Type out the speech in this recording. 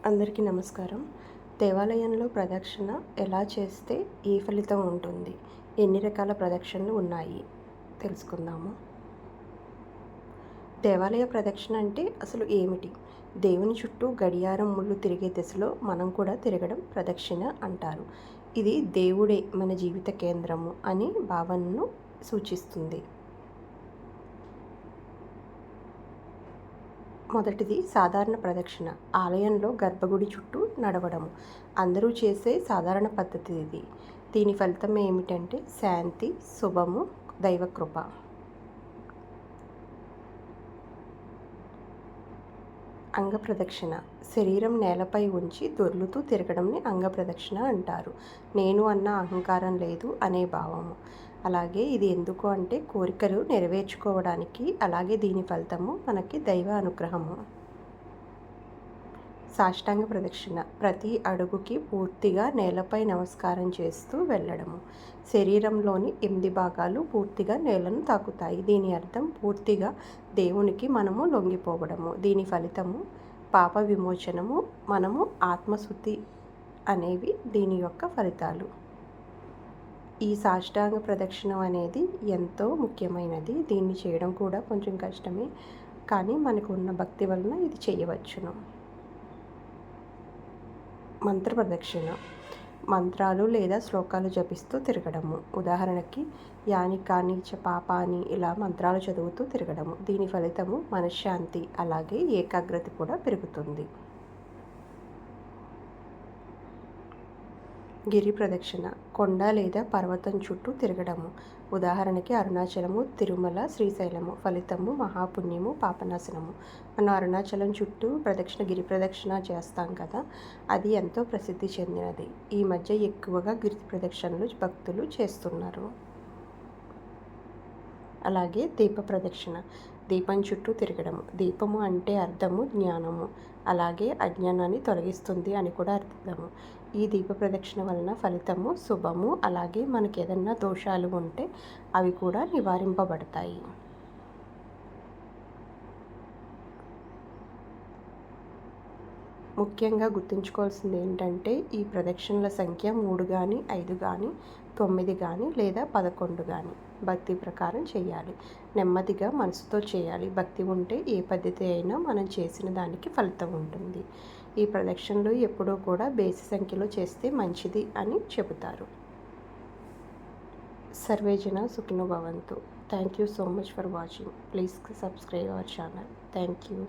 అందరికీ నమస్కారం. దేవాలయంలో ప్రదక్షిణ ఎలా చేస్తే ఏ ఫలితం ఉంటుంది? ఎన్ని రకాల ప్రదక్షిణలు ఉన్నాయి తెలుసుకుందాము. దేవాలయ ప్రదక్షిణ అంటే అసలు ఏమిటి? దేవుని చుట్టూ గడియారం ముళ్ళు తిరిగే దిశలో మనం కూడా తిరగడం ప్రదక్షిణ అంటారు. ఇది దేవుడే మన జీవిత కేంద్రము అని భావనను సూచిస్తుంది. మొదటిది సాధారణ ప్రదక్షిణ. ఆలయంలో గర్భగుడి చుట్టూ నడవడము. అందరూ చేసే సాధారణ పద్ధతి ఇది. దీని ఫలితం ఏమిటంటే శాంతి, శుభము, దైవకృప. అంగప్రదక్షిణ. శరీరం నేలపై ఉంచి దొర్లుతూ తిరగడంని అంగప్రదక్షిణ అంటారు. నేను అన్న అహంకారం లేదు అనే భావము. అలాగే ఇది ఎందుకు అంటే కోరికలు నెరవేర్చుకోవడానికి. అలాగే దీని ఫలితము మనకి దైవ అనుగ్రహము. సాష్టాంగ ప్రదక్షిణ. ప్రతి అడుగుకి పూర్తిగా నేలపై నమస్కారం చేస్తూ వెళ్ళడము. శరీరంలోని 8 భాగాలు పూర్తిగా నేలను తాకుతాయి. దీని అర్థం పూర్తిగా దేవునికి మనము లొంగిపోవడము. దీని ఫలితము పాప విమోచనము, మనము ఆత్మశుద్ధి అనేవి దీని యొక్క ఫలితాలు. ఈ సాష్టాంగ ప్రదక్షిణం అనేది ఎంతో ముఖ్యమైనది. దీన్ని చేయడం కూడా కొంచెం కష్టమే, కానీ మనకు ఉన్న భక్తి వలన ఇది చేయవచ్చును. మంత్ర ప్రదక్షిణ. మంత్రాలు లేదా శ్లోకాలు జపిస్తూ తిరగడము. ఉదాహరణకి యాని కాని చ పాపాని ఇలా మంత్రాలు చదువుతూ తిరగడము. దీని ఫలితము మనశ్శాంతి, అలాగే ఏకాగ్రత కూడా పెరుగుతుంది. గిరి ప్రదక్షిణ. కొండ లేదా పర్వతం చుట్టూ తిరగడము. ఉదాహరణకి అరుణాచలము, తిరుమల, శ్రీశైలము. ఫలితము మహాపుణ్యము, పాపనాశనము. మనం అరుణాచలం చుట్టూ గిరి ప్రదక్షిణ చేస్తాం కదా, అది ఎంతో ప్రసిద్ధి చెందినది. ఈ మధ్య ఎక్కువగా గిరి ప్రదక్షిణలు భక్తులు చేస్తున్నారు. అలాగే దీప ప్రదక్షిణ. దీపం చుట్టూ తిరగడము. దీపము అంటే అర్థము జ్ఞానము, అలాగే అజ్ఞానాన్ని తొలగిస్తుంది అని కూడా అర్థము. ఈ దీప ప్రదక్షిణ వలన ఫలితము శుభము, అలాగే మనకి ఏదన్నా దోషాలు ఉంటే అవి కూడా నివారింపబడతాయి. ముఖ్యంగా గుర్తుంచుకోవాల్సింది ఏంటంటే ఈ ప్రదక్షిణల సంఖ్య 3 కానీ 5 కానీ 9 కానీ లేదా 11 కానీ భక్తి ప్రకారం చేయాలి. నెమ్మదిగా మనసుతో చేయాలి. భక్తి ఉంటే ఏ పద్ధతి అయినా మనం చేసిన దానికి ఫలితం ఉంటుంది. ఈ ప్రదక్షిణలు ఎప్పుడూ కూడా బేసి సంఖ్యలో చేస్తే మంచిది అని చెబుతారు. సర్వేజన సుఖినో భవంతు. Thank you so much for watching. Please subscribe our channel. Thank you.